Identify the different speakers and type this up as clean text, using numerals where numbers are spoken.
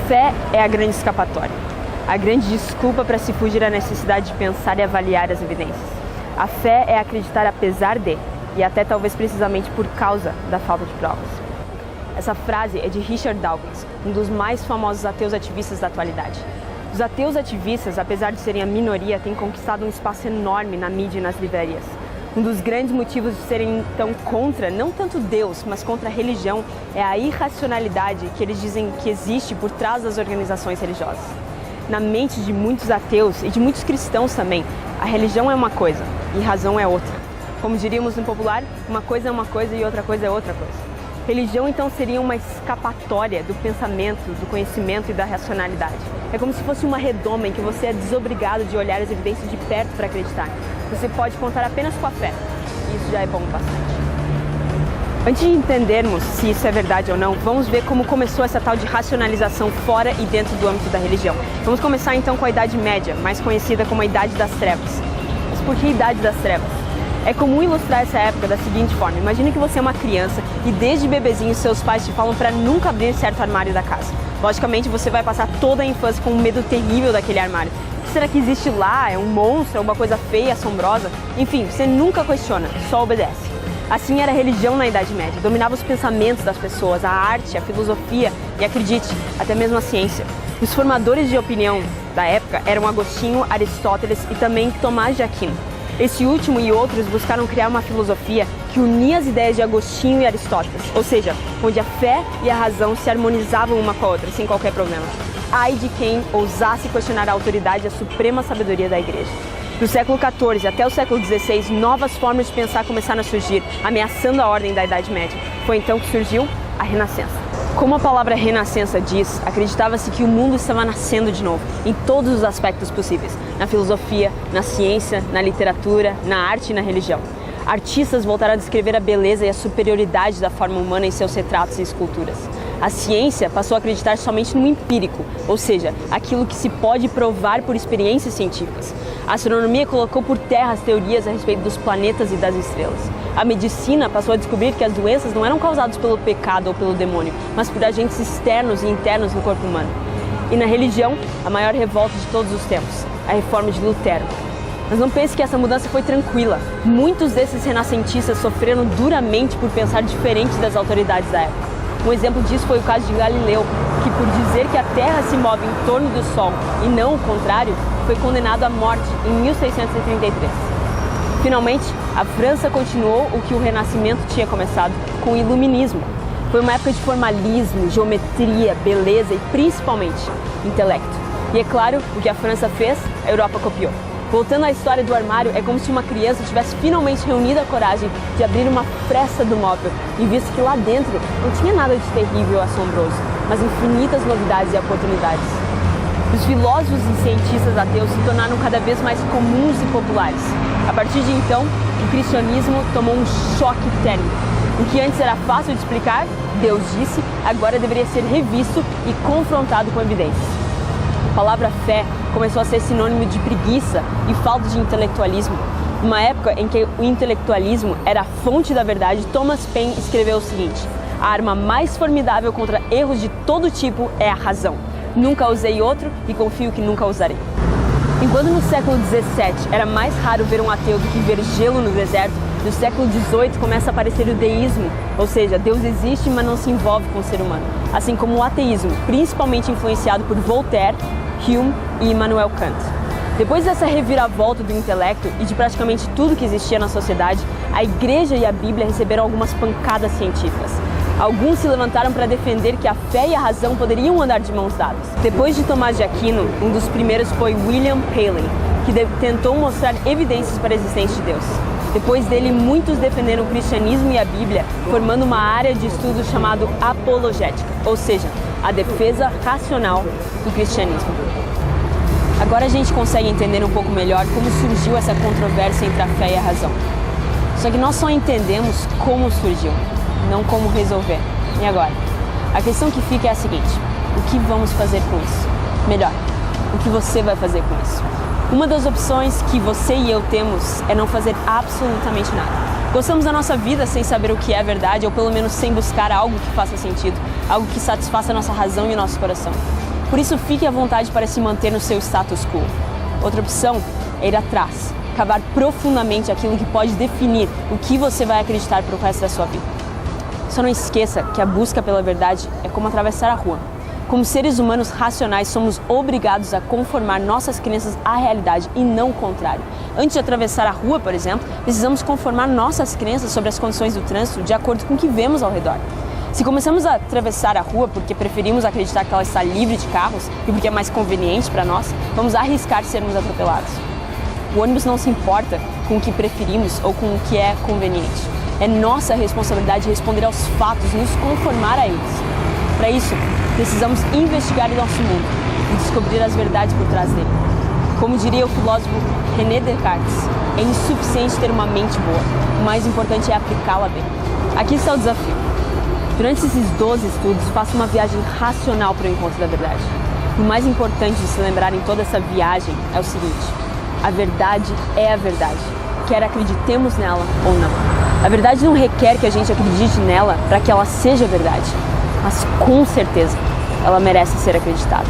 Speaker 1: fé é a grande escapatória, a grande desculpa para se fugir à necessidade de pensar e avaliar as evidências. A fé é acreditar apesar de, e até talvez precisamente por causa da falta de provas. Essa frase é de Richard Dawkins, um dos mais famosos ateus ativistas da atualidade. Os ateus ativistas, apesar de serem a minoria, têm conquistado um espaço enorme na mídia e nas livrarias. Um dos grandes motivos de serem então contra, não tanto Deus, mas contra a religião, é a irracionalidade que eles dizem que existe por trás das organizações religiosas. Na mente de muitos ateus e de muitos cristãos também, a religião é uma coisa e razão é outra. Como diríamos no popular, uma coisa é uma coisa e outra coisa é outra coisa. Religião então seria uma escapatória do pensamento, do conhecimento e da racionalidade. É como se fosse uma redoma em que você é desobrigado de olhar as evidências de perto para acreditar. Você pode contar apenas com a fé. E isso já é bom bastante. Antes de entendermos se isso é verdade ou não, vamos ver como começou essa tal de racionalização fora e dentro do âmbito da religião. Vamos começar então com a Idade Média, mais conhecida como a Idade das Trevas. Mas por que Idade das Trevas? É comum ilustrar essa época da seguinte forma: imagine que você é uma criança e desde bebezinho seus pais te falam para nunca abrir certo armário da casa. Logicamente você vai passar toda a infância com um medo terrível daquele armário. O que será que existe lá? É um monstro? É uma coisa feia, assombrosa? Enfim, você nunca questiona, só obedece. Assim era a religião na Idade Média, dominava os pensamentos das pessoas, a arte, a filosofia e, acredite, até mesmo a ciência. Os formadores de opinião da época eram Agostinho, Aristóteles e também Tomás de Aquino. Esse último e outros buscaram criar uma filosofia que unia as ideias de Agostinho e Aristóteles, ou seja, onde a fé e a razão se harmonizavam uma com a outra, sem qualquer problema. Ai de quem ousasse questionar a autoridade e a suprema sabedoria da Igreja. Do século XIV até o século XVI, novas formas de pensar começaram a surgir, ameaçando a ordem da Idade Média. Foi então que surgiu a Renascença. Como a palavra renascença diz, acreditava-se que o mundo estava nascendo de novo, em todos os aspectos possíveis, na filosofia, na ciência, na literatura, na arte e na religião. Artistas voltaram a descrever a beleza e a superioridade da forma humana em seus retratos e esculturas. A ciência passou a acreditar somente no empírico, ou seja, aquilo que se pode provar por experiências científicas. A astronomia colocou por terra as teorias a respeito dos planetas e das estrelas. A medicina passou a descobrir que as doenças não eram causadas pelo pecado ou pelo demônio, mas por agentes externos e internos no corpo humano. E na religião, a maior revolta de todos os tempos, a reforma de Lutero. Mas não pense que essa mudança foi tranquila. Muitos desses renascentistas sofreram duramente por pensar diferente das autoridades da época. Um exemplo disso foi o caso de Galileu, que por dizer que a Terra se move em torno do Sol e não o contrário, foi condenado à morte em 1633. Finalmente, a França continuou o que o Renascimento tinha começado, com o Iluminismo. Foi uma época de formalismo, geometria, beleza e principalmente intelecto. E é claro, o que a França fez, a Europa copiou. Voltando à história do armário, é como se uma criança tivesse finalmente reunido a coragem de abrir uma fresta do móvel e visto que lá dentro não tinha nada de terrível ou assombroso, mas infinitas novidades e oportunidades. Os filósofos e cientistas ateus se tornaram cada vez mais comuns e populares. A partir de então, o cristianismo tomou um choque térmico. O que antes era fácil de explicar, Deus disse, agora deveria ser revisto e confrontado com evidências. A palavra fé começou a ser sinônimo de preguiça e falta de intelectualismo. Numa época em que o intelectualismo era a fonte da verdade, Thomas Paine escreveu o seguinte: a arma mais formidável contra erros de todo tipo é a razão. Nunca usei outro e confio que nunca usarei. Enquanto no século XVII era mais raro ver um ateu do que ver gelo no deserto, no século XVIII começa a aparecer o deísmo, ou seja, Deus existe, mas não se envolve com o ser humano. Assim como o ateísmo, principalmente influenciado por Voltaire, Hume e Immanuel Kant. Depois dessa reviravolta do intelecto e de praticamente tudo que existia na sociedade, a Igreja e a Bíblia receberam algumas pancadas científicas. Alguns se levantaram para defender que a fé e a razão poderiam andar de mãos dadas. Depois de Tomás de Aquino, um dos primeiros foi William Paley, que tentou mostrar evidências para a existência de Deus. Depois dele, muitos defenderam o cristianismo e a Bíblia, formando uma área de estudo chamado apologética, ou seja, a defesa racional do cristianismo. Agora a gente consegue entender um pouco melhor como surgiu essa controvérsia entre a fé e a razão. Só que nós só entendemos como surgiu, não como resolver. E agora? A questão que fica é a seguinte: o que vamos fazer com isso? Melhor, o que você vai fazer com isso? Uma das opções que você e eu temos é não fazer absolutamente nada. Gostamos da nossa vida sem saber o que é verdade, ou pelo menos sem buscar algo que faça sentido, algo que satisfaça a nossa razão e o nosso coração. Por isso, fique à vontade para se manter no seu status quo. Outra opção é ir atrás, cavar profundamente aquilo que pode definir o que você vai acreditar para o resto da sua vida. Só não esqueça que a busca pela verdade é como atravessar a rua. Como seres humanos racionais, somos obrigados a conformar nossas crenças à realidade e não o contrário. Antes de atravessar a rua, por exemplo, precisamos conformar nossas crenças sobre as condições do trânsito de acordo com o que vemos ao redor. Se começamos a atravessar a rua porque preferimos acreditar que ela está livre de carros e porque é mais conveniente para nós, vamos arriscar sermos atropelados. O ônibus não se importa com o que preferimos ou com o que é conveniente. É nossa responsabilidade responder aos fatos e nos conformar a eles. Para isso, precisamos investigar o nosso mundo e descobrir as verdades por trás dele. Como diria o filósofo René Descartes, é insuficiente ter uma mente boa, o mais importante é aplicá-la bem. Aqui está o desafio. Durante esses 12 estudos, faça uma viagem racional para o encontro da verdade. O mais importante de se lembrar em toda essa viagem é o seguinte: a verdade é a verdade, quer acreditemos nela ou não. A verdade não requer que a gente acredite nela para que ela seja verdade, mas com certeza ela merece ser acreditada.